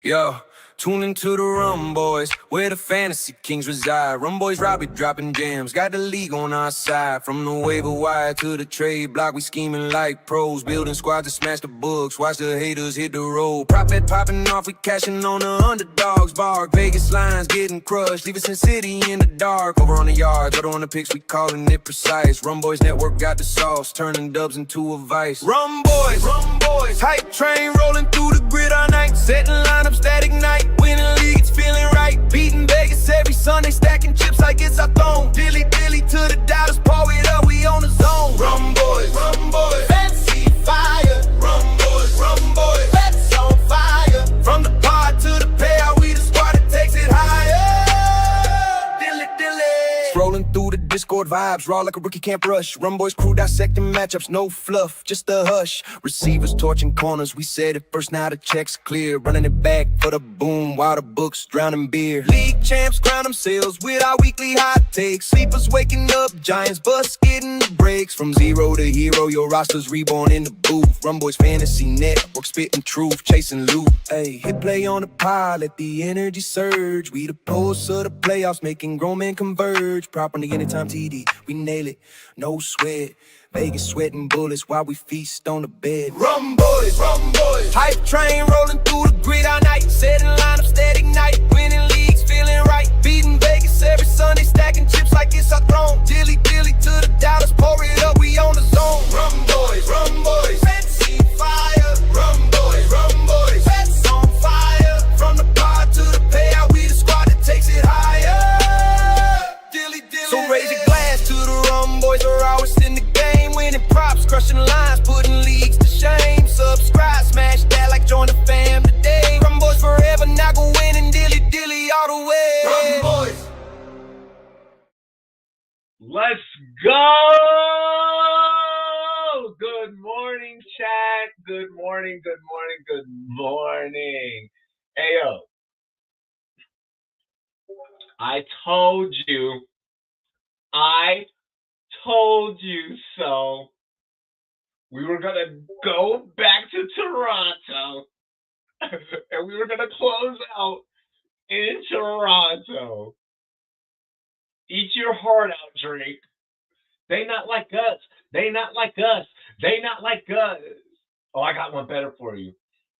Yo, tune into the Rumboyz, where the fantasy kings reside. Rumboyz Robbie dropping jams, got the league on our side. From the waiver wire to the trade block, we scheming like pros. Building squads to smash the books, watch the haters hit the road. Prop bet popping off, we cashing on the underdogs. Bark, Vegas lines getting crushed, leave us in city in the dark. Over on the yards, over on the picks, we calling it precise. Rumboyz Network got the sauce, turning dubs into a vice. Rumboyz, hype train rolling through the grid all night. Setting lineups that ignite, winning league, it's feeling right. Beating Vegas every Sunday, stacking chips like it's our throne. Dilly to the dollars, pour it up, we on the zone. Rumboyz, fancy fire. Rumboyz, bets on fire. From the pod to the payout, we the squad that takes it higher. Dilly. Scrolling through the Discord vibes, raw like a rookie can't rush. Rumboyz crew dissecting matchups, no fluff, just a hush. Receivers torching corners, we said it first, now the check's clear. Running it back for the boom, while the books drowning beer. League champs crown themselves with our weekly hot takes. Sleepers waking up, Giants bust getting the breaks. From zero to hero, your roster's reborn in the booth. Rumboyz Fantasy Network, spitting truth, chasing loot. Hey, hit play on the pod, let the energy surge. We the pulse of the playoffs, making grown men converge. Prop on the anytime TD, we nail it, no sweat. Vegas sweating bullets while we feast on the bed. Rumboyz, hype train rolling through the grid all night. Setting lineups that ignite, winning leagues, feeling right. Beating Vegas every Sunday, stacking chips like it's our throne. Dilly to the dollars, pour it up, we on the zone. Rumboyz, fancy fire. Rumboyz, bets on fire. From the pod to the payout, we the squad that takes it higher. Dilly. So raise your glass to the Rumboyz, are always in the game. Winning props, crushing lines, putting leagues to shame. Subscribe, smash that like join the fam today. Rumboyz forever, now go winning dilly all the way. Rumboyz. Let's go! Good morning, chat. Good morning. Hey, yo. I told you so. We were going to go back to Toronto, and we were going to close out in Toronto. Eat your heart out, Drake. They not like us. Oh, I got one better for you.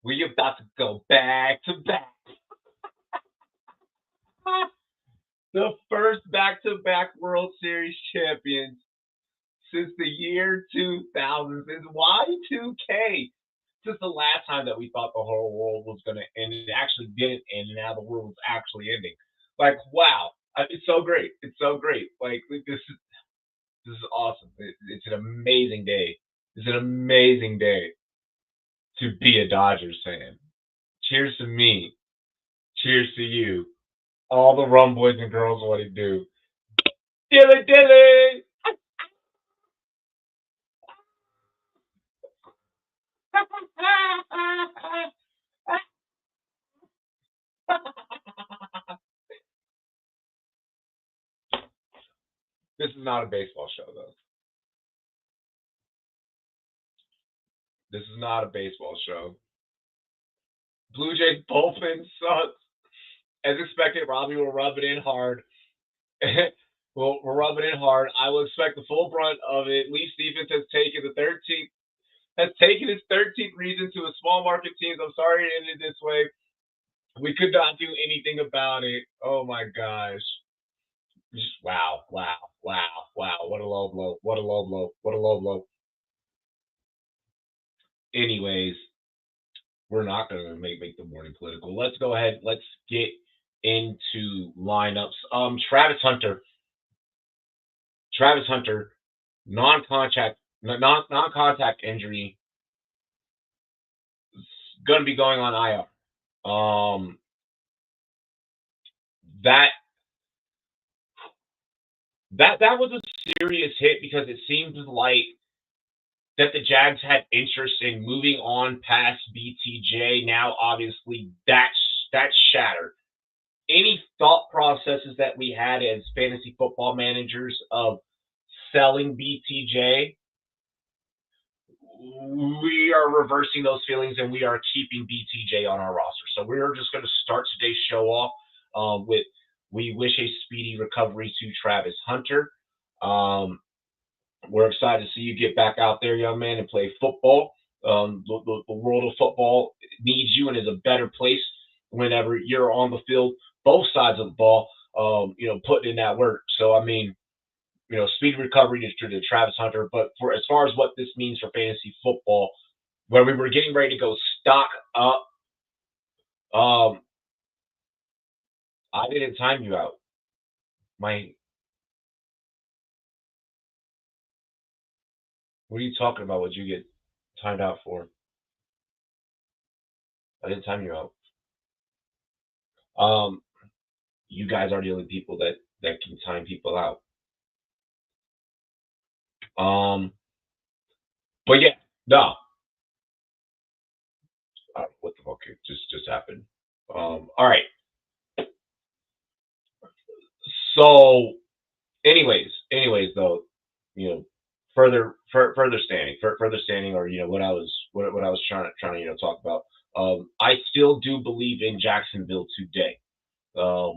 We about to go back to back. The first back-to-back World Series champions since the year 2000, since Y2K. Since the last time that we thought the whole world was going to end, it actually didn't end, and now the world was actually ending. Like, wow. It's so great. Like, this is awesome. It's an amazing day. It's an amazing day to be a Dodgers fan. Cheers to me. Cheers to you. All the Rumboyz and girls want to do. Dilly. This is not a baseball show, though. This is not a baseball show. Blue Jays bullpen sucks. As expected, Robbie will rub it in hard. We'll rub it in hard. I will expect the full brunt of it. Leafs defense has taken its 13th reason to a small market teams. I'm sorry it ended this way. We could not do anything about it. Oh my gosh. Wow. What a low blow. Anyways, we're not going to make the morning political. Let's go ahead. Let's get into lineups. Travis Hunter, non-contact injury, is going to be going on IR. That was a serious hit because it seemed like that the Jags had interest in moving on past BTJ. Now, obviously, that's shattered. Any thought processes that we had as fantasy football managers of selling BTJ, we are reversing those feelings and we are keeping BTJ on our roster. So we're just going to start today's show off with we wish a speedy recovery to Travis Hunter. We're excited to see you get back out there, young man, and play football. The world of football needs you and is a better place whenever you're on the field, both sides of the ball, putting in that work. So, I mean, speed recovery to Travis Hunter. But for as far as what this means for fantasy football, where we were getting ready to go stock up, I didn't time you out. What are you talking about? What'd you get timed out for? I didn't time you out. You guys are the only people that can time people out. But yeah, no. What the fuck just happened? All right. So, anyways, though, further standing, or what I was trying to talk about. I still do believe in Jacksonville today. I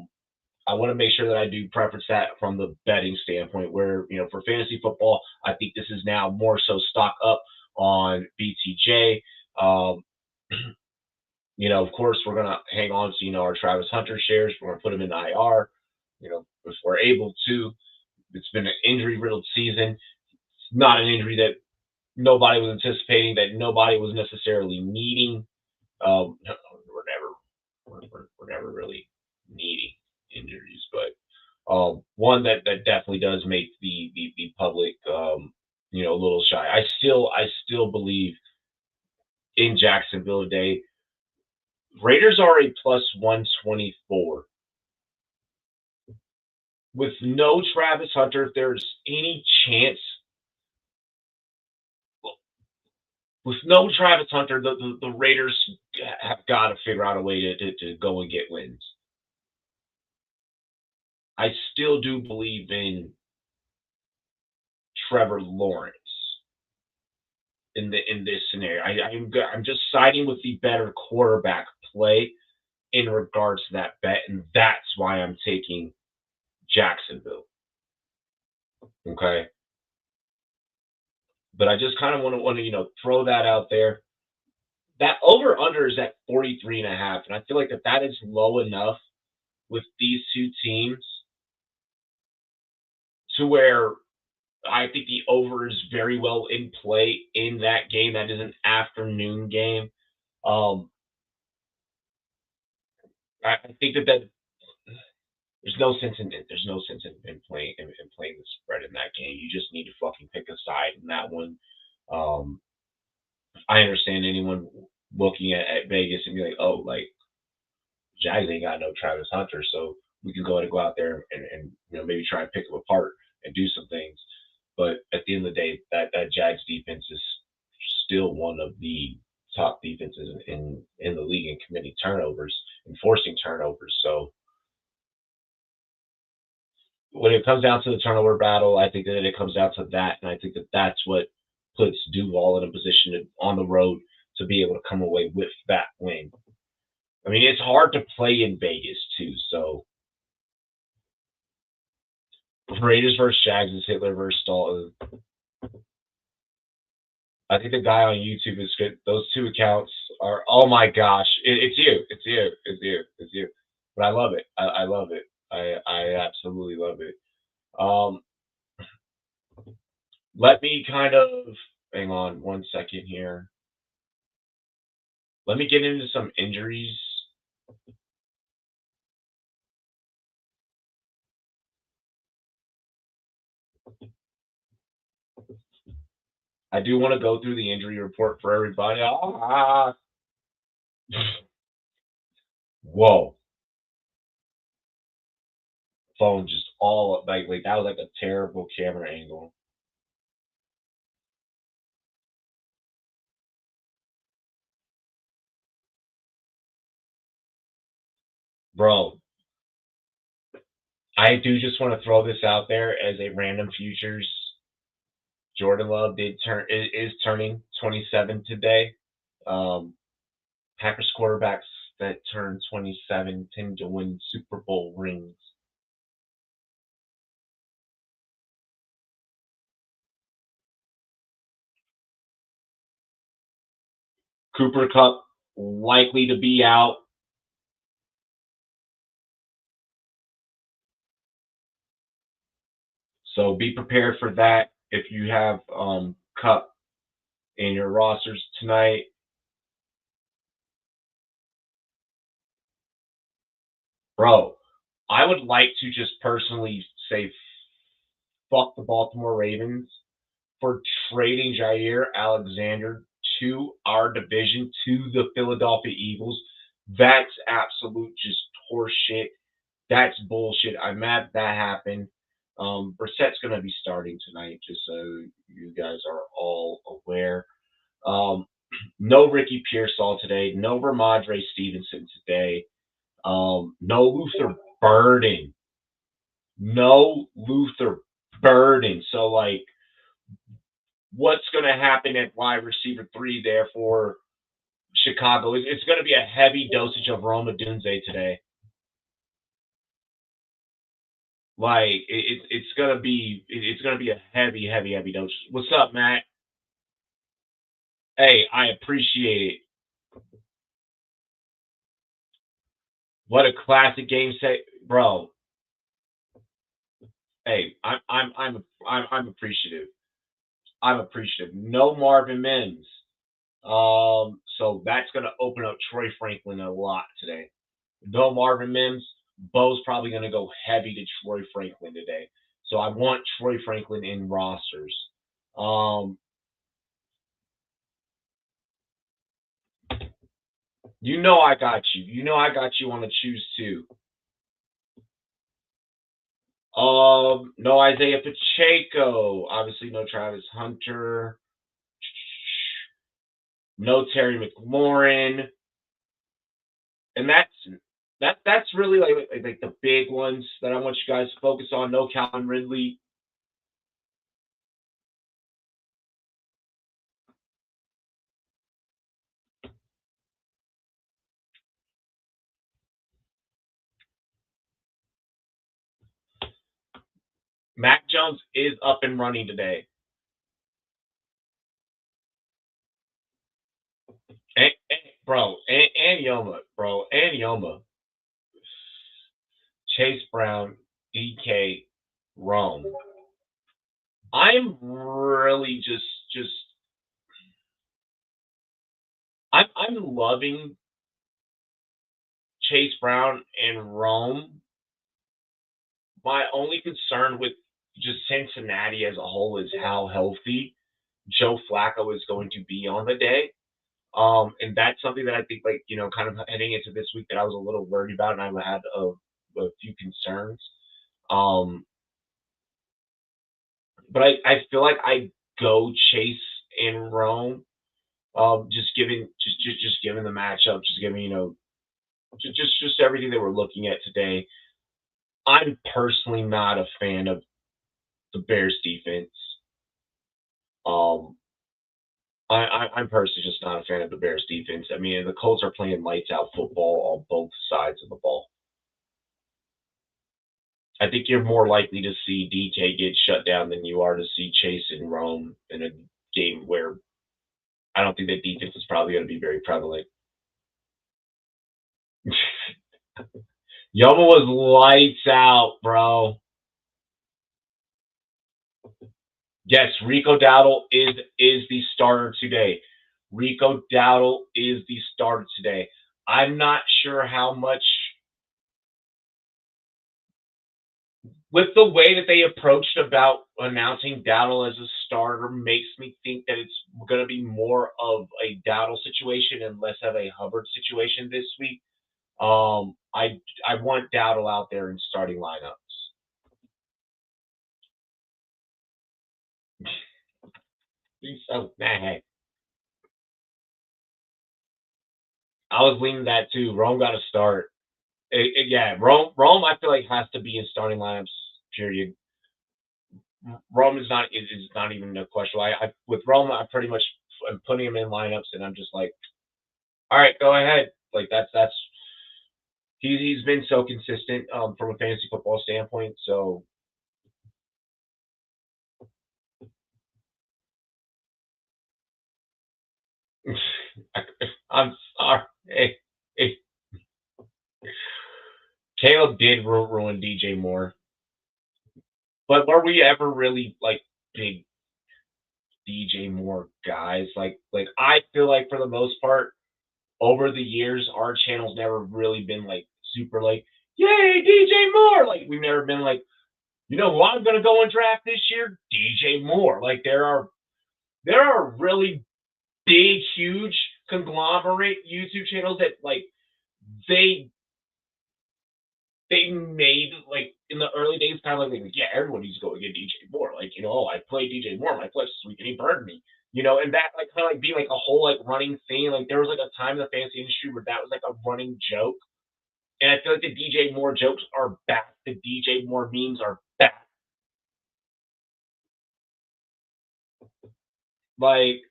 want to make sure that I do preference that from the betting standpoint, where for fantasy football, I think this is now more so stock up on BTJ. Of course, we're gonna hang on to our Travis Hunter shares. We're gonna put him in the IR. If we're able to. It's been an injury-riddled season. It's not an injury that nobody was anticipating, that nobody was necessarily needing. We're never really needing injuries, but one that definitely does make the public a little shy. I still believe in Jacksonville today. Raiders are a plus 124. With no Travis Hunter, if there's any chance, with no Travis Hunter, the Raiders have got to figure out a way to go and get wins. I still do believe in Trevor Lawrence in this scenario. I'm just siding with the better quarterback play in regards to that bet, and that's why I'm taking Jacksonville. Okay. But I just kind of want to throw that out there. That over under is at 43.5, and I feel like that is low enough with these two teams to where I think the over is very well in play in that game. That is an afternoon game. I think that there's no sense in playing the spread in that game. You just need to fucking pick a side in that one. I understand anyone looking at Vegas and be like, oh, like Jags ain't got no Travis Hunter, so we can go out there and maybe try and pick them apart and do some things. But at the end of the day, that Jags defense is still one of the top defenses in the league in committing turnovers, enforcing turnovers. So when it comes down to the turnover battle, I think that it comes down to that, and I think that that's what puts Duval in a position on the road to be able to come away with that win. I mean, it's hard to play in Vegas too. So Raiders versus Jags is Hitler versus Dalton. I think the guy on YouTube is good. Those two accounts are, oh my gosh, it's you. But I love it. I love it. I absolutely love it. Let me kind of hang on 1 second here. Let me get into some injuries. I do want to go through the injury report for everybody. Whoa. Phone just all like that was like a terrible camera angle. Bro, I do just want to throw this out there as a random futures. Jordan Love is turning 27 today. Packers quarterbacks that turned 27 tend to win Super Bowl rings. Cooper Kupp likely to be out. So be prepared for that if you have Kupp in your rosters tonight. Bro, I would like to just personally say fuck the Baltimore Ravens for trading Jair Alexander to our division, to the Philadelphia Eagles. That's absolute just horseshit. That's bullshit. I'm mad that happened. Brissett's going to be starting tonight, just so you guys are all aware. No Ricky Pearsall today. No Ramondre Stevenson today. No Luther Burden. No Luther Burden. So, like, what's going to happen at wide receiver 3 there for Chicago? It's going to be a heavy dosage of Rome Odunze today. Like, it's gonna be a heavy dosage. What's up, Matt? Hey, I appreciate it. What a classic game set, bro. Hey, I'm appreciative. I'm appreciative. No Marvin Mims. So that's gonna open up Troy Franklin a lot today. No Marvin Mims. Bo's probably gonna go heavy to Troy Franklin today. So I want Troy Franklin in rosters. You know I got you. You know I got you on the choose too. No Isaiah Pacheco. Obviously, no Travis Hunter. No Terry McLaurin. And that's really like the big ones that I want you guys to focus on. No Calvin Ridley. Mac Jones is up and running today. And Yoma. Chase Brown, DK, Rome. I'm really I'm loving Chase Brown and Rome. My only concern with just Cincinnati as a whole is how healthy Joe Flacco is going to be on the day. And that's something that I think, like, kind of heading into this week that I was a little worried about, and I had a few concerns. But I feel like I go Chase in Rome, just given the matchup, just given just everything that we're looking at today. I'm personally not a fan of the Bears defense. I'm personally just not a fan of the Bears defense. I mean, the Colts are playing lights out football on both sides of the ball. I think you're more likely to see DK get shut down than you are to see Chase and Rome in a game where I don't think that defense is probably going to be very prevalent. Yoma was lights out, bro. Yes, Rico Dowdle is the starter today. Rico Dowdle is the starter today. I'm not sure how much, with the way that they approached about announcing Dowdle as a starter, makes me think that it's going to be more of a Dowdle situation and less of a Hubbard situation this week. I want Dowdle out there in starting lineups. He's so mad. I was leaning that too. Rome got to start. Yeah, Rome. I feel like has to be in starting lineups. Period. Rome is not even a question. With Rome, I pretty much am putting him in lineups, and I'm just like, all right, go ahead. Like that's He's been so consistent from a fantasy football standpoint. So I'm sorry. Hey, Caleb did ruin DJ Moore, but were we ever really like big DJ Moore guys? Like I feel like for the most part, over the years, our channel's never really been like super like, yay, DJ Moore. Like we've never been like, you know who I'm gonna go and draft this year? DJ Moore. Like there are really big, huge conglomerate YouTube channels that like they made like in the early days kind of like yeah, everyone needs to go get DJ Moore. Like, oh, I played DJ Moore in my flex this week and he burned me. And that like kind of like being like a whole like running thing. Like there was like a time in the fantasy industry where that was like a running joke. And I feel like the DJ Moore jokes are back. The DJ Moore memes are back. Like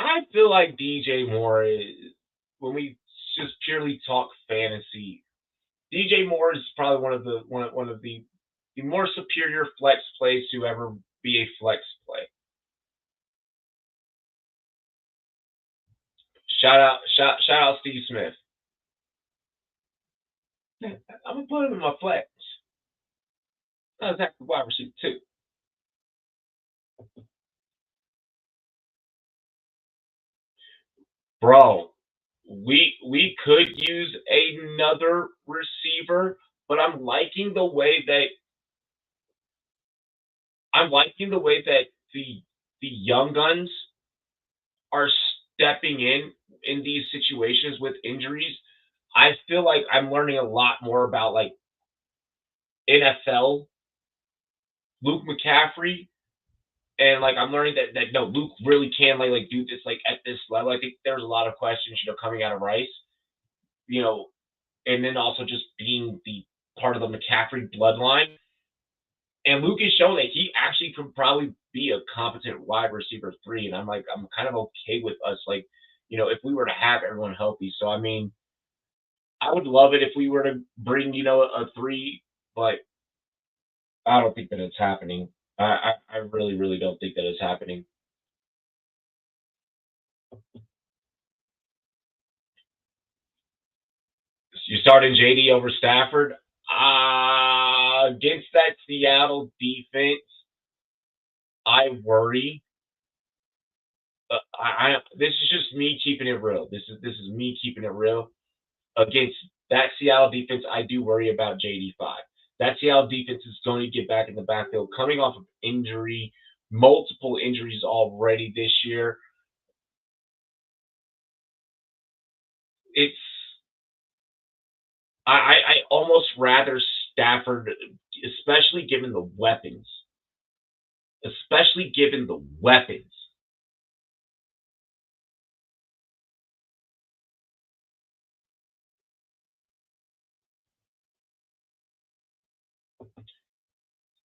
I feel like DJ Moore is, when we just purely talk fantasy, DJ Moore is probably one of the more superior flex plays to ever be a flex play. Shout out Steve Smith. I'm gonna put him in my flex. That's exactly wide receiver too. Bro, we could use another receiver, but I'm liking the way that the young guns are stepping in these situations with injuries. I feel like I'm learning a lot more about like NFL Luke McCaffrey, and like I'm learning that no, Luke really can like do this like at this level. I think there's a lot of questions coming out of Rice, you know, and then also just being the part of the McCaffrey bloodline. And Luke has shown that he actually could probably be a competent wide receiver 3. And I'm kind of okay with us, like, if we were to have everyone healthy. So, I mean, I would love it if we were to bring, a 3, but I don't think that it's happening. I really, really don't think that it's happening. You starting JD over Stafford? Against that Seattle defense, I worry. This is just me keeping it real. This is me keeping it real. Against that Seattle defense, I do worry about JD5. That Seattle defense is going to get back in the backfield, coming off of injury, multiple injuries already this year. It's I almost rather Stafford, especially given the weapons. Especially given the weapons.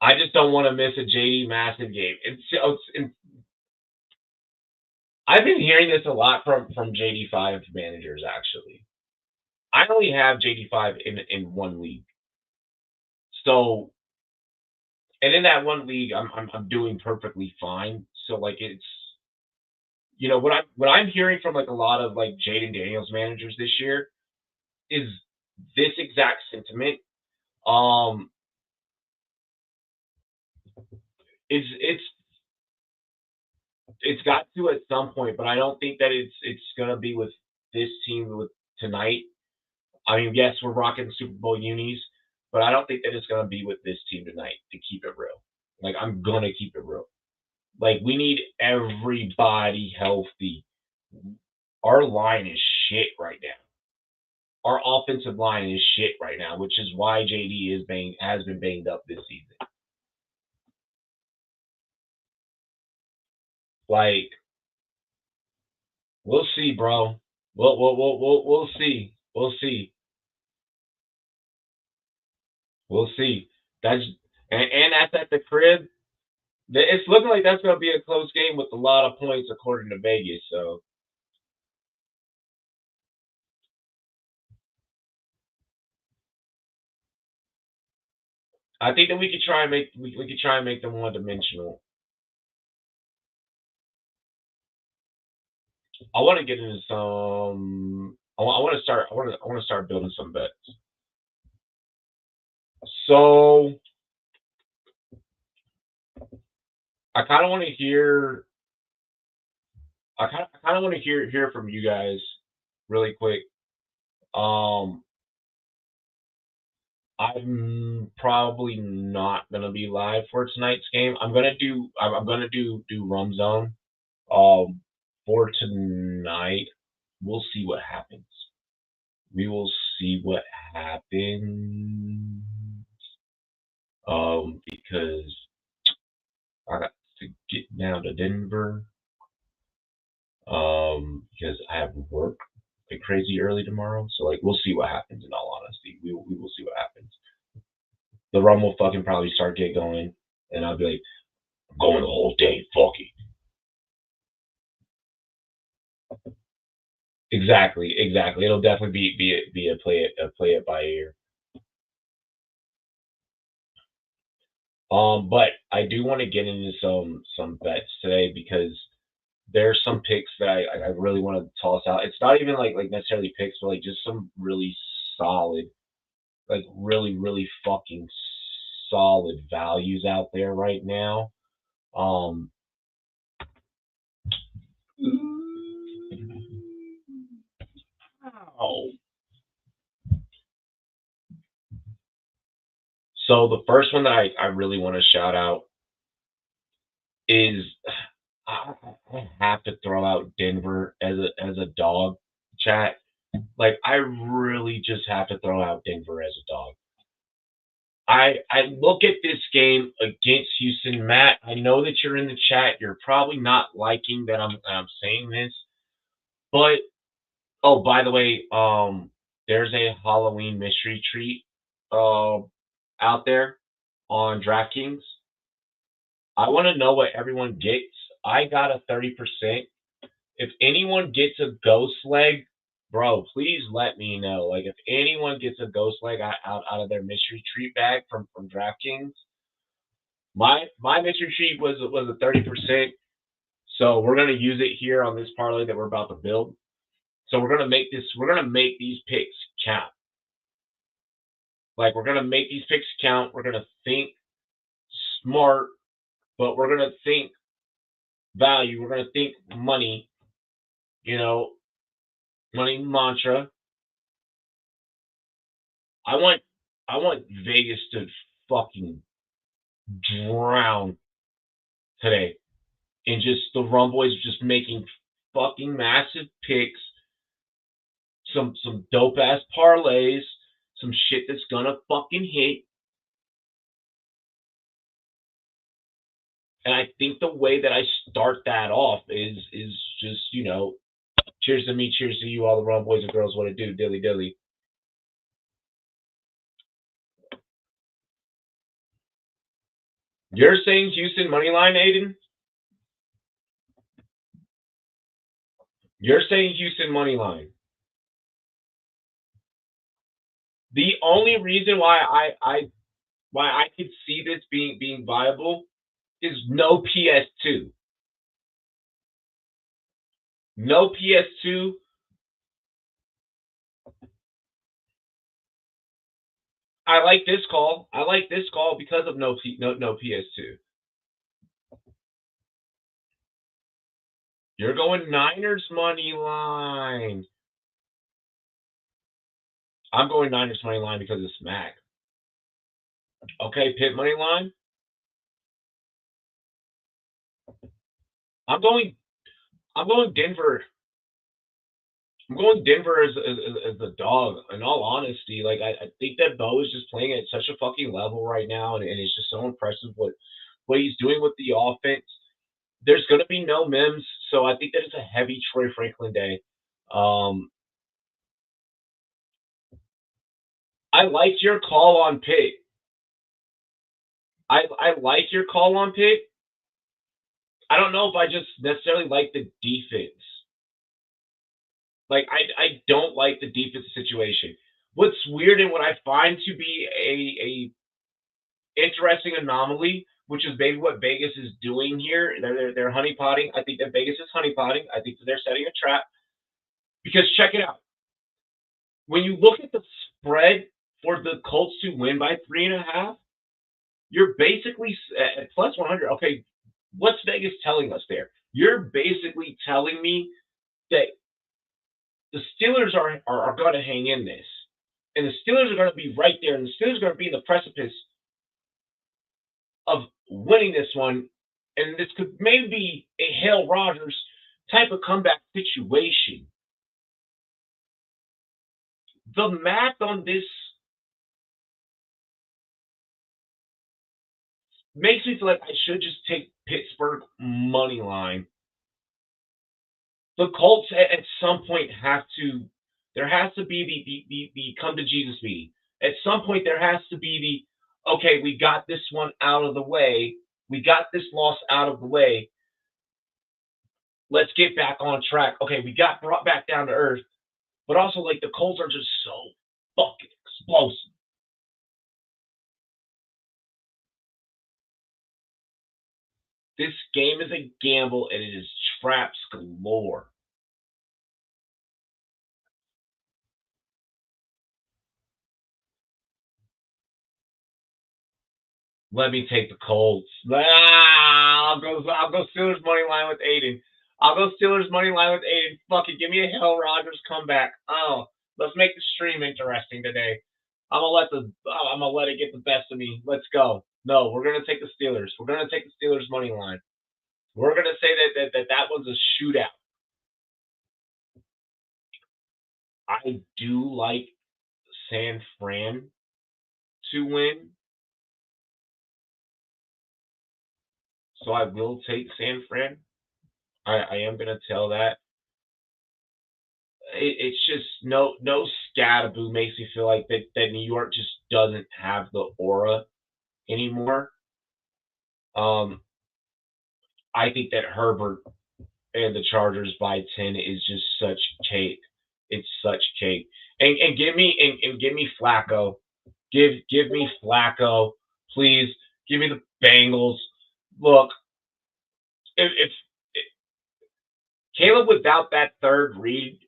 I just don't want to miss a JD massive game. I've been hearing this a lot from JD5 managers actually. I only have JD5 in one league. So, and in that one league, I'm doing perfectly fine. So like it's what I'm hearing from like a lot of like Jaden Daniels managers this year is this exact sentiment. Um, it's got to at some point, but I don't think that it's gonna be with this team with tonight. I mean, yes, we're rocking Super Bowl unis, but I don't think that it's gonna be with this team tonight. To keep it real, like I'm gonna keep it real. Like we need everybody healthy. Our line is shit right now. Our offensive line is shit right now, which is why JD has been banged up this season. Like we'll see, bro. We'll see. We'll see. We'll see. That's and that's at the crib. It's looking like that's going to be a close game with a lot of points according to Vegas. So I think that we could try and make them one dimensional. I want to get into some. I want to start. I want to start building some bets. So I kind of want to hear. I kind of want to hear from you guys really quick. I'm probably not gonna be live for tonight's game. I'm gonna do Rum Zone for tonight. We'll see what happens. We will see what happens. Because I got to get down to Denver. Because I have work like crazy early tomorrow. So like we'll see what happens. In all honesty, we will see what happens. The rum will fucking probably start get going, and I'll be like, I'm going the whole day. Fuck it. Exactly. It'll definitely be a play it by ear. But I do want to get into some bets today because there's some picks that I really want to toss out. It's not even like necessarily picks, but like just some really solid, like really fucking solid values out there right now. Ow. So the first one that I really want to shout out is I have to throw out Denver as a dog, chat. Like I really just have to throw out Denver as a dog. I look at this game against Houston, Matt. I know that you're in the chat. You're probably not liking that I'm saying this, but oh, by the way, there's a Halloween mystery treat out there on DraftKings. I want to know what everyone gets. I got a 30%. If anyone gets a ghost leg, bro, please let me know. Like if anyone gets a ghost leg out of their mystery treat bag from DraftKings, my mystery treat was a 30%. So we're gonna use it here on this parlay that we're about to build. So we're gonna make these picks count. Like we're gonna make these picks count. We're gonna think smart, but we're gonna think value. We're gonna think money. You know, money mantra. I want Vegas to fucking drown today in just the Rumboyz just making fucking massive picks, some dope ass parlays, some shit that's gonna fucking hit. And I think the way that I start that off is just, cheers to me, cheers to you, all the Rumboyz and girls, what it do, dilly dilly. You're saying Houston money line, Aiden? You're saying Houston money line. The only reason why I could see this being viable is no PS2. No PS2. I like this call. I like this call because of no PS2. You're going Niners money line. I'm going Niners money line because of Smack. Okay, Pitt money line. I'm going Denver. I'm going Denver as the dog. In all honesty, like I think that Bo is just playing at such a fucking level right now, and it's just so impressive what he's doing with the offense. There's going to be no Mims, so I think that it's a heavy Troy Franklin day. I liked your call on Pitt. I like your call on Pitt. I don't know if I just necessarily like the defense. Like I don't like the defense situation. What's weird and what I find to be interesting anomaly, which is maybe what Vegas is doing here. They're honeypotting. I think that Vegas is honeypotting. I think that they're setting a trap. Because check it out. When you look at the spread for the Colts to win by 3.5, you're basically at plus 100. Okay, what's Vegas telling us there? You're basically telling me that the Steelers are going to hang in this. And the Steelers are going to be right there. And the Steelers are going to be in the precipice of winning this one. And this could maybe be a Hale Rogers type of comeback situation. The math on this makes me feel like I should just take Pittsburgh money line. The Colts at some point have to. There has to be the come to Jesus meeting. At some point, there has to be the okay. We got this one out of the way. We got this loss out of the way. Let's get back on track. Okay, we got brought back down to earth. But also, like, the Colts are just so fucking explosive. This game is a gamble, and it is traps galore. Let me take the Colts. I'll go Steelers money line with Aiden. I'll go Steelers money line with Aiden. Fuck it, give me a Hale Rogers comeback. Oh, let's make the stream interesting today. I'm gonna let it get the best of me. Let's go. No, we're gonna take the Steelers. We're gonna take the Steelers money line. We're gonna say that one's a shootout. I do like San Fran to win, so I will take San Fran. I am gonna tell that. It's just no Scattaboo makes me feel like that New York just doesn't have the aura anymore. I think that Herbert and the Chargers by 10 is just such cake. It's such cake. And give me Flacco. Give me Flacco, please. Give me the Bengals. Look, if Caleb without that third read,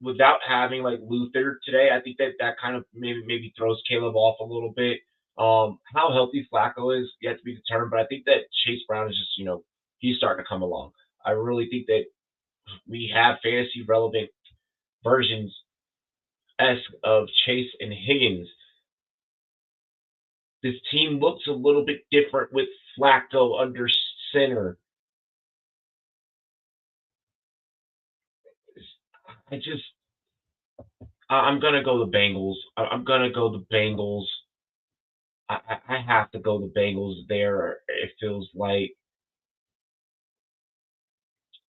without having like Luther today, I think that kind of maybe throws Caleb off a little bit. How healthy Flacco is yet to be determined, but I think that Chase Brown is just he's starting to come along. I really think that we have fantasy relevant versions of Chase and Higgins. This team looks a little bit different with Flacco under center. I'm gonna go the Bengals. I'm gonna go the Bengals. I have to go the Bengals there. It feels like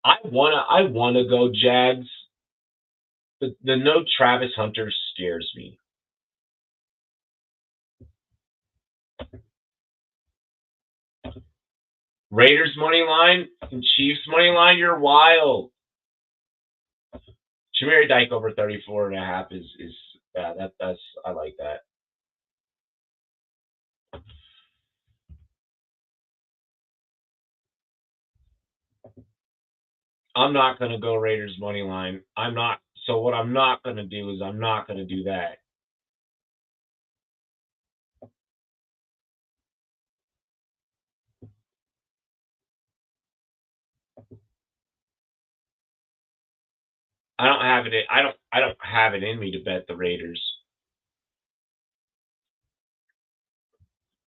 I wanna go Jags. The no Travis Hunter scares me. Raiders money line and Chiefs money line. You're wild. Shamiri Dyke over 34.5 is that's I like that. I'm not gonna go Raiders money line. I'm not. So what I'm not gonna do is I'm not gonna do that. I don't have it. I don't have it in me to bet the Raiders.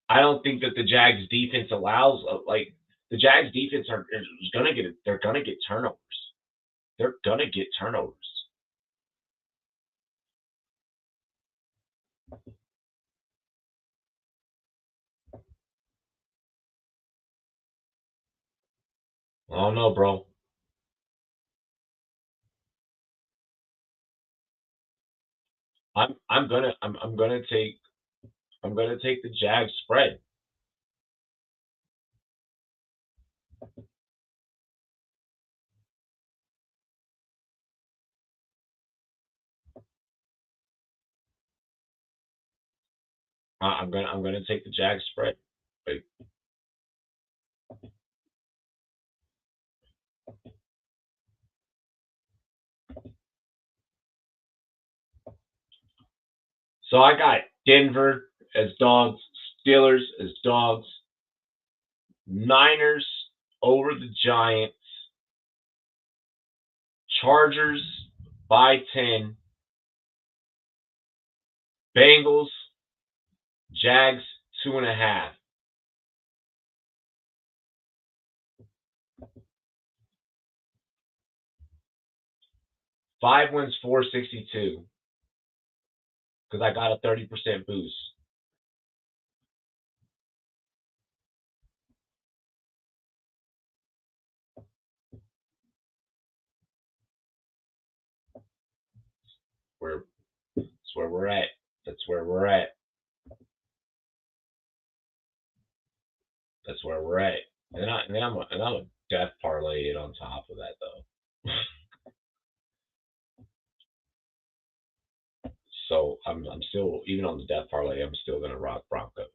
I don't think that the Jags defense allows like the Jags defense is gonna get it. They're gonna get turnovers. They're gonna get turnovers. Oh no, bro. I'm gonna take the Jags spread. I'm gonna take the Jags spread. Wait. So I got Denver as dogs, Steelers as dogs, Niners over the Giants, Chargers by 10, Bengals, Jags 2.5. Five wins, 462. Because I got a 30% boost. That's where we're at. That's where we're at. That's where we're at. And then I'm a death parlay it on top of that though. So I'm still, even on the death parlay, I'm still gonna rock Broncos.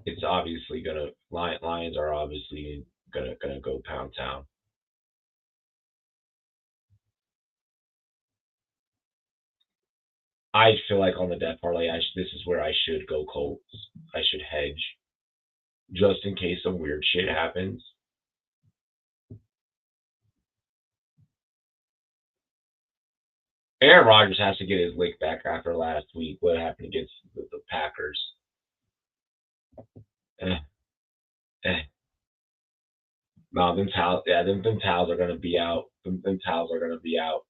It's obviously gonna Lions are obviously gonna go pound town. I feel like on the death parlay, this is where I should go Colts. I should hedge, just in case some weird shit happens. Aaron Rodgers has to get his lick back after last week. What happened against the Packers? No, them towels. Yeah, them towels are gonna be out. Them towels are gonna be out.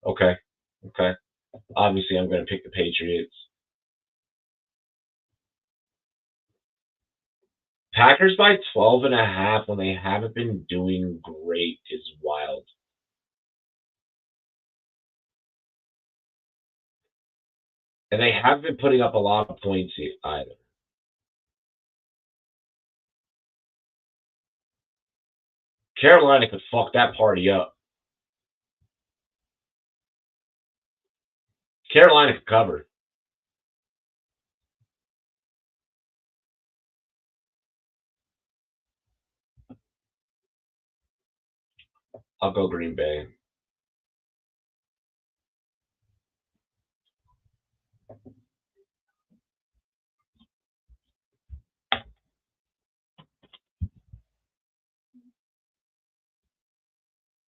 Okay. Obviously, I'm gonna pick the Patriots. Packers by 12.5 when they haven't been doing great is wild. And they haven't been putting up a lot of points either. Carolina could fuck that party up. Carolina could cover. I'll go Green Bay.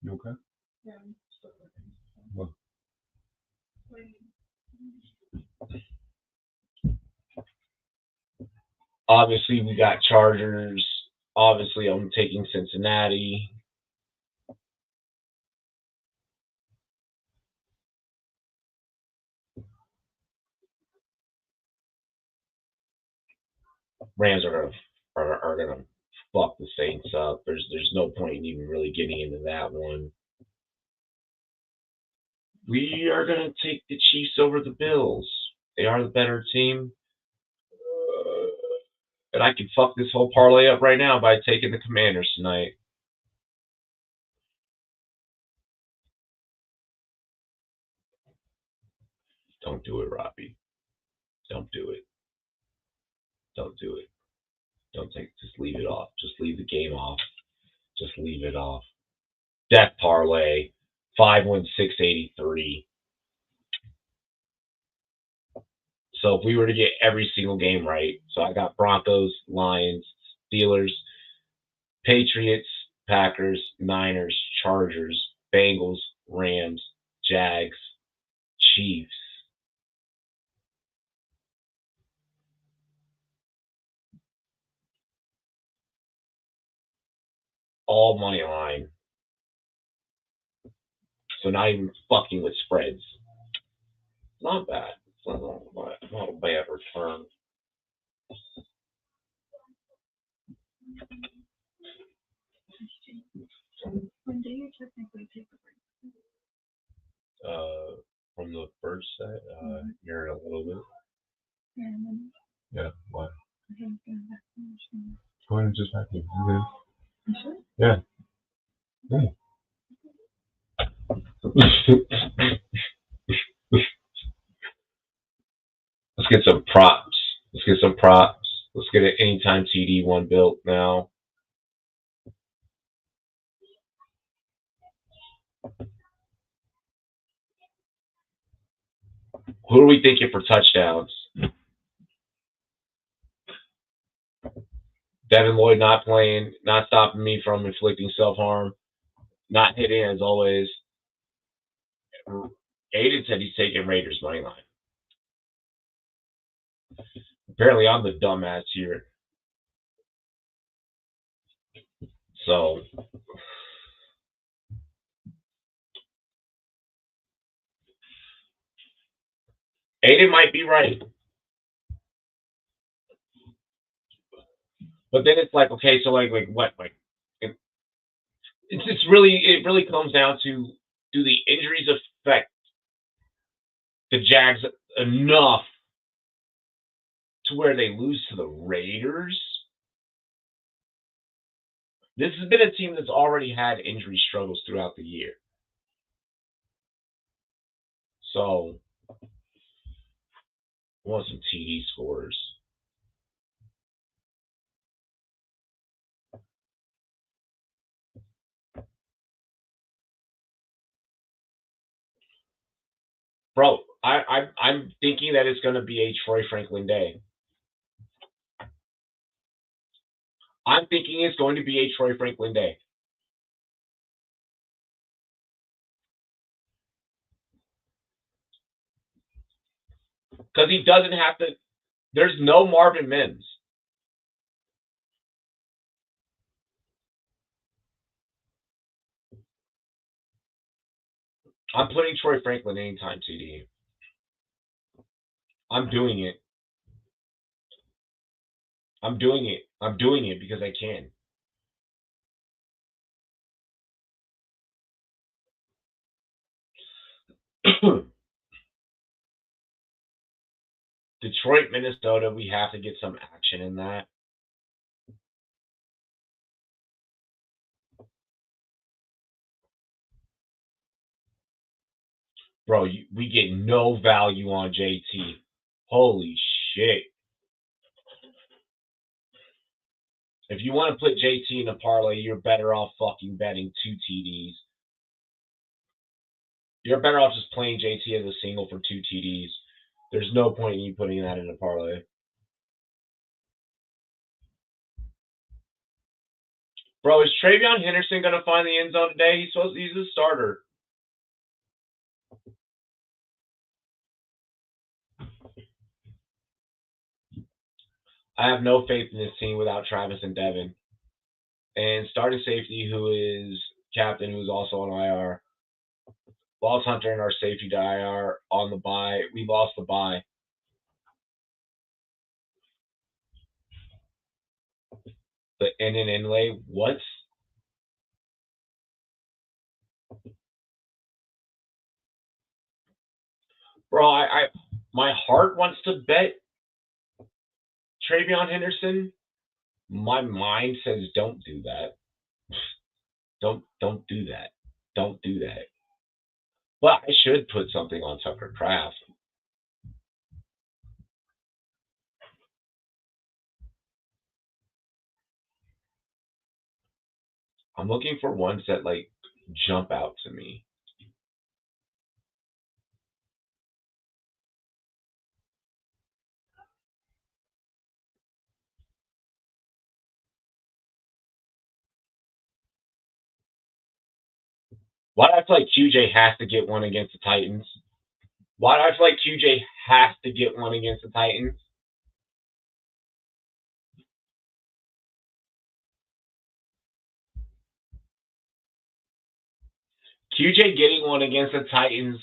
You okay? Yeah. What? Obviously, we got Chargers. Obviously, I'm taking Cincinnati. Rams are gonna fuck the Saints up. There's no point in even really getting into that one. We are gonna take the Chiefs over the Bills. They are the better team. And I can fuck this whole parlay up right now by taking the Commanders tonight. Don't do it, Robbie. Don't do it. Don't do it. Just leave it off. Just leave the game off. Just leave it off. Death parlay. 5-1-6-83. So if we were to get every single game right, so I got Broncos, Lions, Steelers, Patriots, Packers, Niners, Chargers, Bengals, Rams, Jags, Chiefs. All money line. So not even fucking with spreads. Not bad. It's not a bad return. When do you technically take a break? From the first set, here in a little bit. Yeah, and then Yeah, why? I think I'm back to the Go ahead and just vacuum. You You sure? good? Yeah. Let's get some props. Let's get some props. Let's get an anytime TD one built now. Who are we thinking for touchdowns? Devin Lloyd not playing, not stopping me from inflicting self-harm, not hitting as always. Aiden said he's taking Raiders money line. Apparently I'm the dumbass here. So Aiden might be right. But then it's like, okay, so like what? Like it really comes down to, do the injuries affect the Jags enough to where they lose to the Raiders? This has been a team that's already had injury struggles throughout the year. So, I want some TD scores. Bro, I'm thinking that it's going to be a Troy Franklin day. I'm thinking it's going to be a Troy Franklin day. Because he doesn't have to. There's no Marvin Mims. I'm putting Troy Franklin anytime TD. I'm doing it. I'm doing it. I'm doing it because I can. Detroit, Minnesota, we have to get some action in that. Bro, we get no value on JT. Holy shit. If you want to put JT in a parlay, you're better off fucking betting 2 TDs. You're better off just playing JT as a single for 2 TDs. There's no point in you putting that in a parlay. Bro, is Travion Henderson going to find the end zone today? He's a starter. I have no faith in this team without Travis and Devin. And starting safety, who is captain, who's also on IR. Lost Hunter and our safety to IR on the bye. We lost the bye. The N and inlay, what? Bro, my heart wants to bet Travion Henderson. My mind says don't do that. Don't do that. Don't do that. But I should put something on Tucker Kraft. I'm looking for ones that like jump out to me. Why do I feel like QJ has to get one against the Titans? Why do I feel like QJ has to get one against the Titans? QJ getting one against the Titans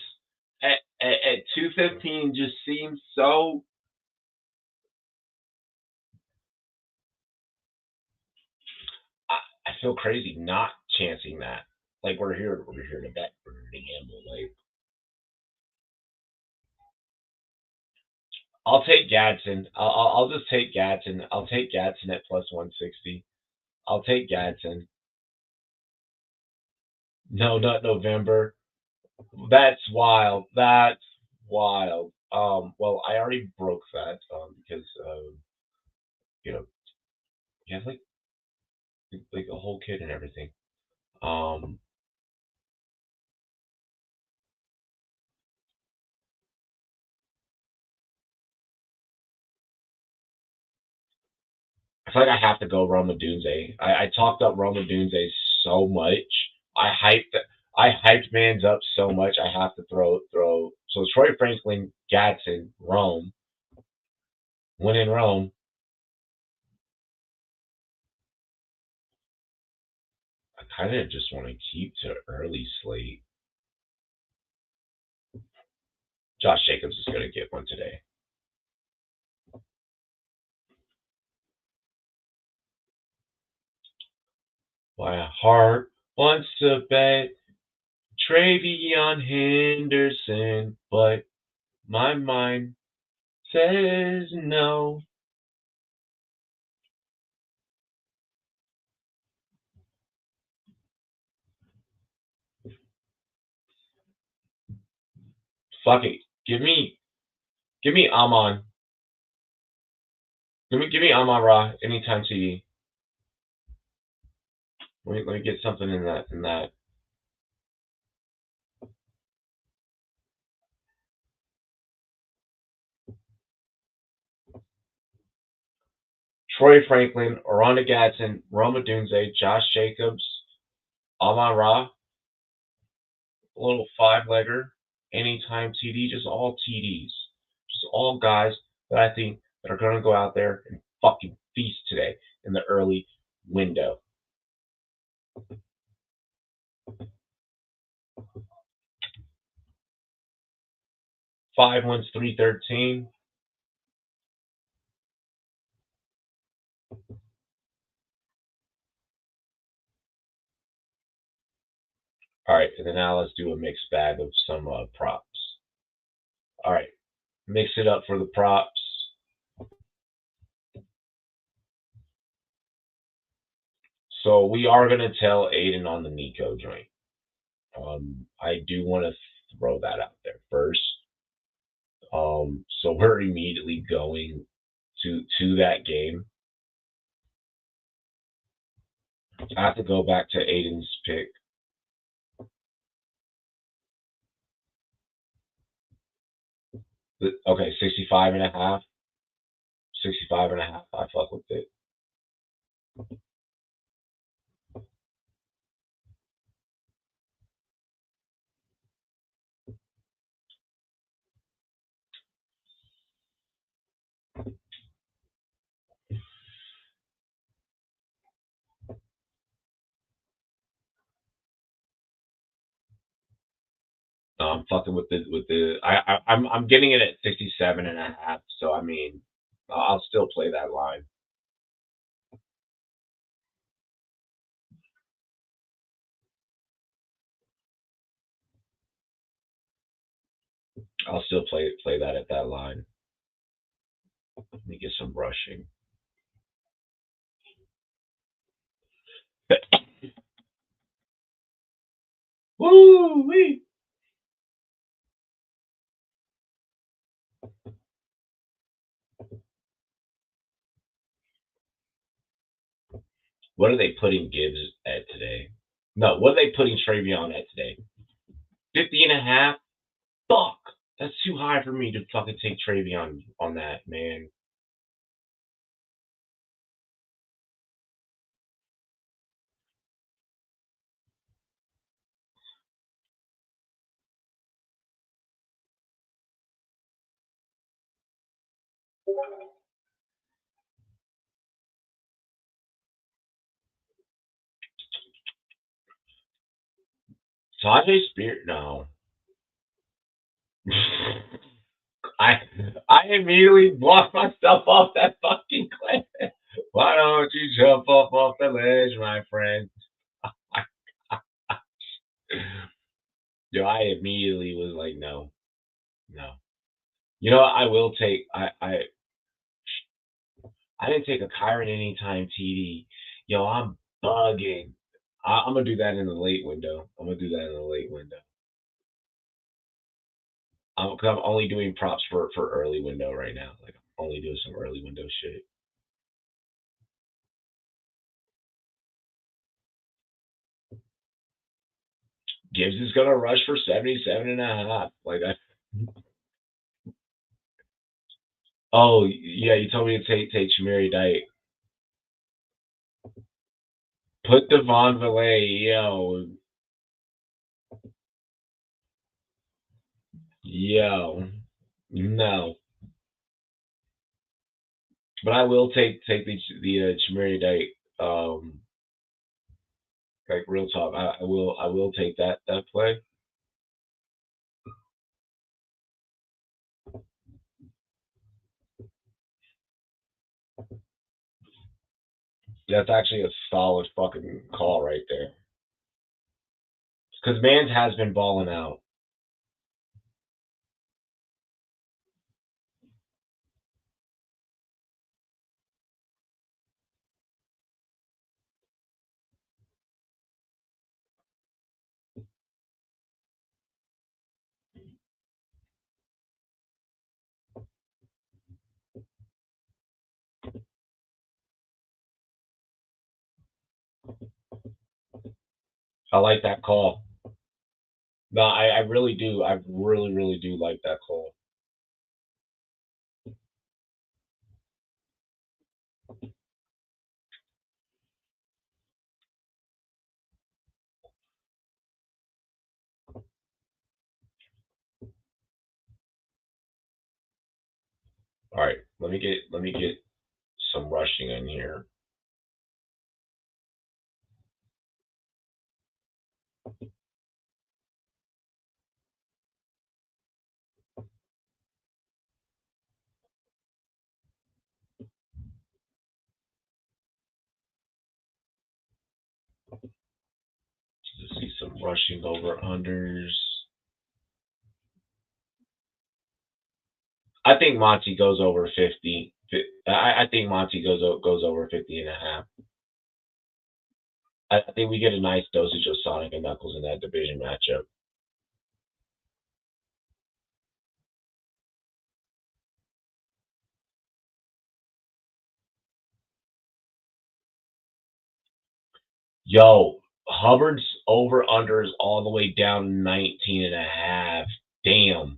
at 215 just seems so. I feel crazy not chancing that. Like we're here to bet for the gamble. Like I'll take Gadsden. I'll just take Gadsden. I'll take Gadsden at plus 160. I'll take Gadsden. No, not November. That's wild. That's wild. Well, I already broke that because you know, he has like a whole kid and everything. Um, I feel like I have to go Roma Dunze. I talked up Roma Dunze so much. I hyped I hyped Mans up so much. I have to throw. So Troy Franklin, Gadsden, Rome. When in Rome, I kind of just want to keep to early slate. Josh Jacobs is going to get one today. My heart wants to bet Travion Henderson, but my mind says no. Fuck it. Give me Amon. Give me Amon Ra anytime TD. Let me get something in that. Troy Franklin, Rhonda Gadsden, Roma Dunze, Josh Jacobs, Amon Ra, a little five legger, anytime TD, just all TDs. Just all guys that I think that are gonna go out there and fucking feast today in the early window. 5 wins, 313. All right, and then now let's do a mixed bag of some props. All right, mix it up for the props. So we are going to tell Aiden on the Nico joint. I do want to throw that out there first. So we're immediately going to that game. I have to go back to Aiden's pick. Okay, 65 and a half. 65 and a half. I fuck with it. No, I'm fucking with the. I'm getting it at 67 and a half. So I mean, I'll still play that line. I'll still play that at that line. Let me get some rushing. Woo wee. What are they putting Gibbs at today? No, what are they putting Travion at today? 50 and a half? Fuck. That's too high for me to fucking take Travion on that, man. Tajay Spears? No. I I immediately blocked myself off that fucking cliff. Why don't you jump off the ledge, my friend? Yo, I immediately was like, no, no. You know, I will take. I didn't take a Kyron anytime TD. Yo, I'm bugging. I'm gonna do that in the late window. I'm only doing props for early window right now. Like I'm only doing some early window shit. Gibbs is gonna rush for 77.5. Like I. Oh yeah, you told me to take Shamiri Dyke. Put Devon Valet, yo, no. But I will take the Shamiri Dyke. Like real talk, I will take that play. That's actually a solid fucking call right there. Because Mans has been balling out. I like that call. No, I really do. I really, really do like that call. All right, let me get some rushing in here. Let's see some rushing over unders. I think Monty goes over 50. I think Monty goes over 50 and a half. I think we get a nice dosage of Sonic and Knuckles in that division matchup. Yo, Hubbard's over under is all the way down 19 and a half. Damn.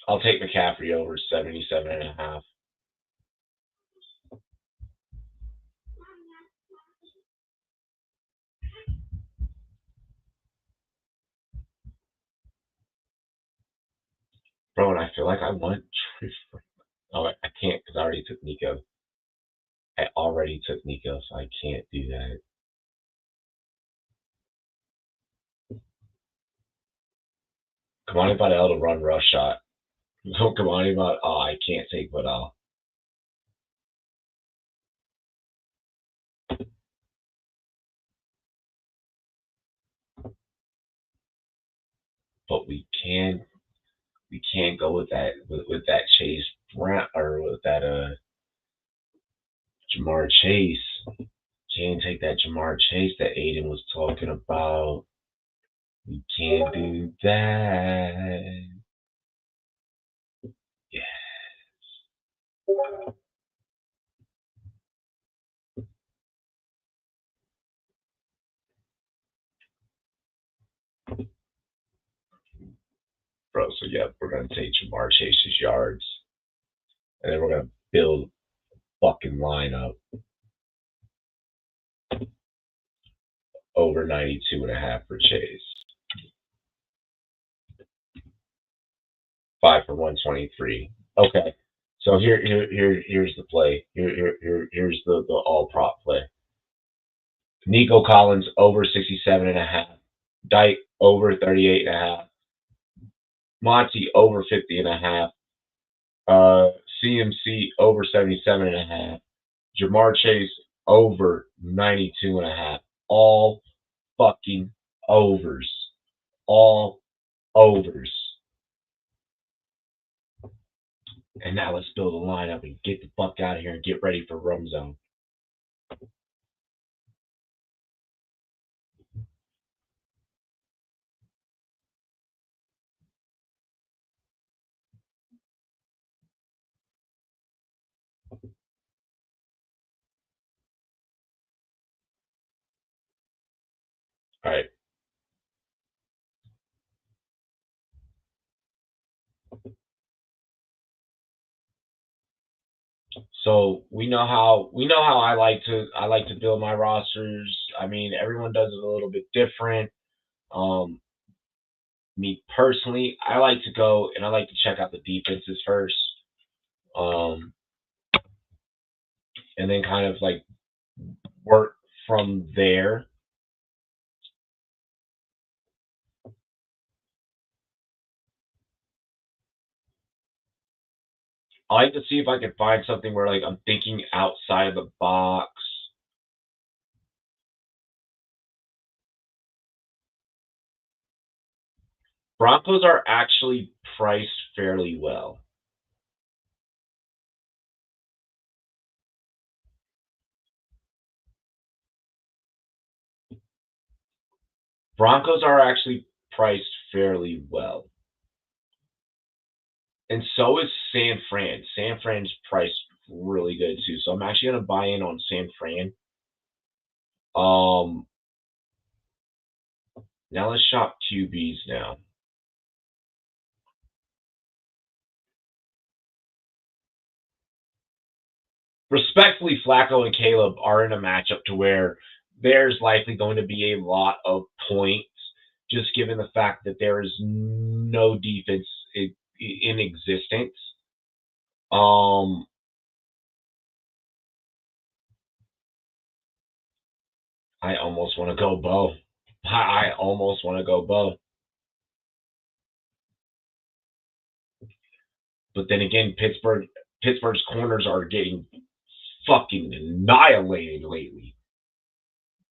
I'll take McCaffrey over 77 and a half. Bro, and I feel like I want Oh, I can't because I already took Nico. I already took Nico, so I can't do that. Come on, about L to run rush shot. Come on, about I can't take Vidal. But we can't go with that Chase Brown or with that Jamar Chase. Can't take that Jamar Chase that Aiden was talking about. We can't do that. Yeah. Bro, so yeah, we're gonna take Jamar Chase's yards. And then we're gonna build a fucking lineup over 92 and a half for Chase. 5 for 123. Okay. So here's the play. Here's the all prop play. Nico Collins over 67 and a half. Dyke over 38 and a half. Monty over 50 and a half. CMC over 77 and a half. Jamar Chase over 92 and a half. All fucking overs. All overs. And now let's build a lineup and get the fuck out of here and get ready for Rum Zone. All right. So we know how I like to build my rosters. I mean, everyone does it a little bit different. Um, Me personally, I like to go and I like to check out the defenses first, um, and then kind of like work from there. I like to see if I can find something where like I'm thinking outside of the box. Broncos are actually priced fairly well. Broncos are actually priced fairly well. And so is San Fran. San Fran's priced really good too. So I'm actually gonna buy in on San Fran. Um Now let's shop QBs now. Respectfully, Flacco and Caleb are in a matchup to where there's likely going to be a lot of points, just given the fact that there is no defense in existence. Um, I almost want to go Bo. I almost want to go Bo. But then again, Pittsburgh's corners are getting fucking annihilated lately.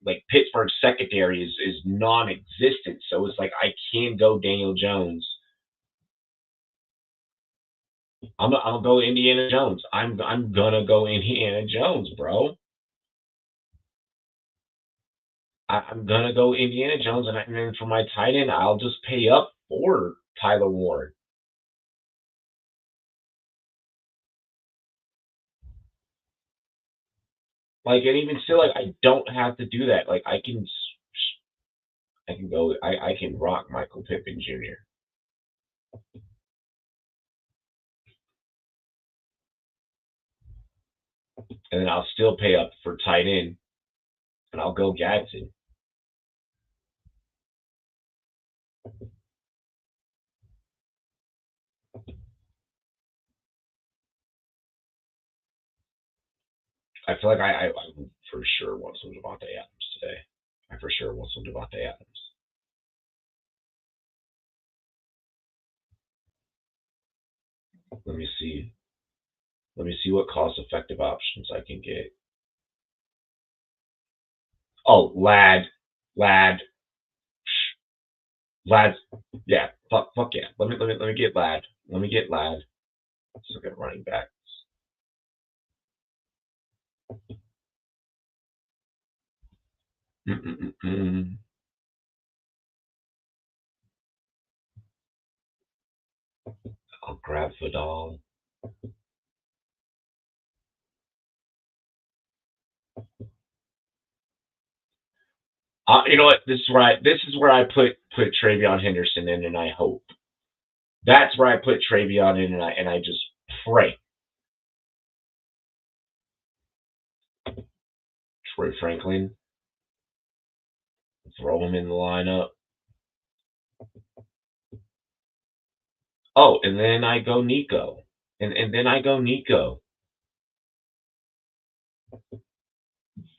Like Pittsburgh's secondary is non-existent, so it's like I can't go Daniel Jones. I'm gonna go Indiana Jones. I'm gonna go Indiana Jones, bro. I'm gonna go Indiana Jones, and then for my tight end, I'll just pay up for Tyler Ward. Like, and even still, like I don't have to do that. Like I can rock Michael Pittman Jr. and then I'll still pay up for tight end, and I'll go Gadsden. I feel like I for sure want some Devontae Adams today. I for sure want some Devontae Adams. Let me see. Let me see what cost-effective options I can get. Oh, Lad, Lad. Yeah, fuck yeah. Let me get Lad. Let me get Lad. Let's look at running backs. Mm-mm-mm-mm. I'll grab Vidal. You know what? This is where I put Travion Henderson in, and I hope that's where I put Travion in, and I just pray. Troy Franklin, throw him in the lineup. Oh, and then I go Nico, and then I go Nico.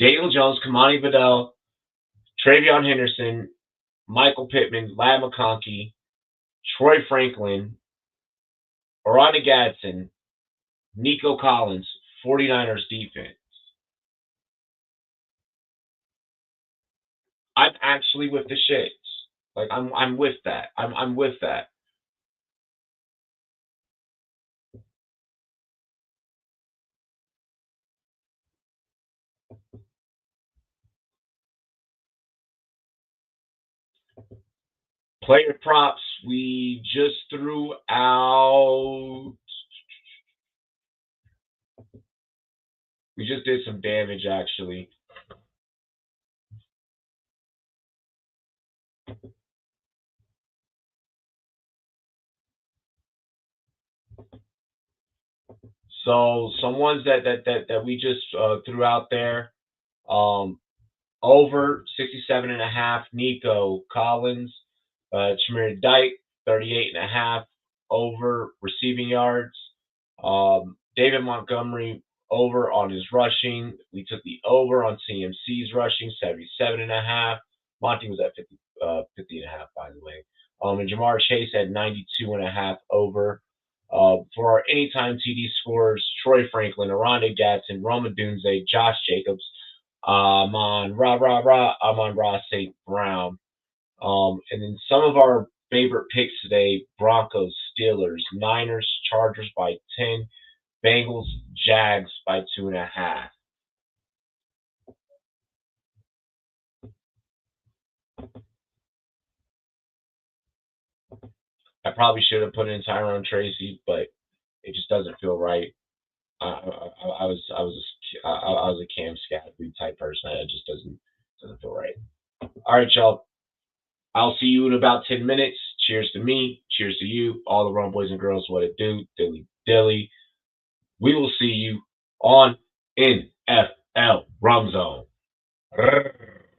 Daniel Jones, Kamani Vidal, Travion Henderson, Michael Pittman, Lad McConkey, Troy Franklin, Orlando Gadsden, Nico Collins, 49ers defense. I'm actually with the shits. Like I'm with that. I'm with that. Player props, we just threw out. We just did some damage actually. So some ones that we just threw out there. Over 67.5. Nico Collins, Shamir Dyke 38.5. Over receiving yards. David Montgomery over on his rushing. We took the over on CMC's rushing 77.5. Monty was at 50.5, by the way. And Jamar Chase had 92.5 over. For our anytime TD scores, Troy Franklin, Aranda Gatson, Roma Dunze, Josh Jacobs, Amon-Ra St. Brown. And then some of our favorite picks today: Broncos, Steelers, Niners, Chargers by 10, Bengals, Jags by 2.5. I probably should have put in Tyrone Tracy, but it just doesn't feel right. I was a Cam Scatterby type person. It just doesn't feel right. All right, y'all. I'll see you in about 10 minutes. Cheers to me. Cheers to you. All the Rumboyz and girls, what it do. Dilly dilly. We will see you on NFL Rum Zone.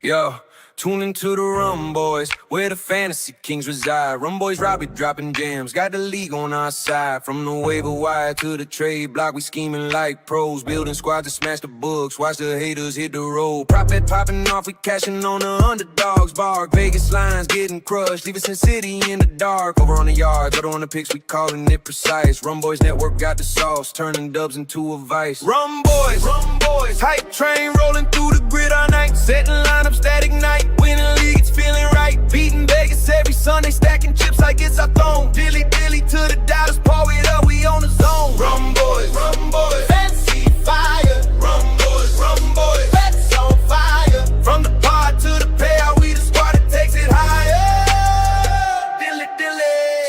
Yo, tune into the Rumboyz, where the fantasy kings reside. Rumboyz Robbie dropping jams, got the league on our side. From the waiver wire to the trade block, we scheming like pros. Building squads to smash the books, watch the haters hit the road. Prop bet popping off, we cashing on the underdogs. Bark, Vegas lines getting crushed, leave us in city in the dark. Over on the yards, other on the picks, we calling it precise. Rumboyz Network got the sauce, turning dubs into a vice. Rumboyz, hype train rolling through the grid all night. Setting lineups that ignite, winning league, it's feeling right. Beating Vegas every Sunday, stacking chips like it's our throne. Dilly dilly to the dollars, paw it up, we on the zone. Rumboyz, fancy fire. Rumboyz, bets on fire. From the pod to the payout, we the squad that takes it higher. Dilly dilly,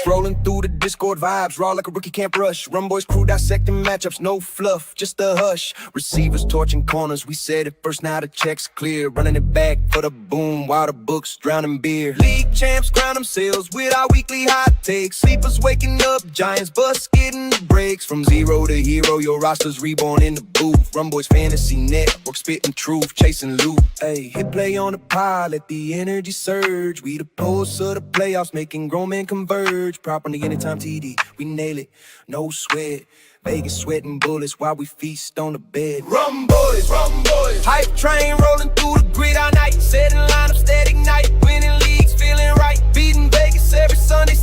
scrolling through the Discord vibes, raw like a rookie can't rush. Rumboyz crew dissecting matchups, no fluff, just a hush. Receivers torching corners, we said it first, now the check's clear. Running it back for the boom, while the books drowning beer. League champs crown themselves with our weekly hot takes. Sleepers waking up, Giants bust getting the breaks. From zero to hero, your roster's reborn in the booth. Rumboyz Fantasy Network, spitting truth, chasing loot. Hey, hit play on the pod, let the energy surge. We the pulse of the playoffs, making grown men converge. Prop on the anytime TD, we nail it, no sweat. Vegas sweating bullets while we feast on the bed. Rumboyz, hype train rolling through the grid all night. Setting lineups that ignite, winning leagues, feeling right. Beating Vegas every Sunday.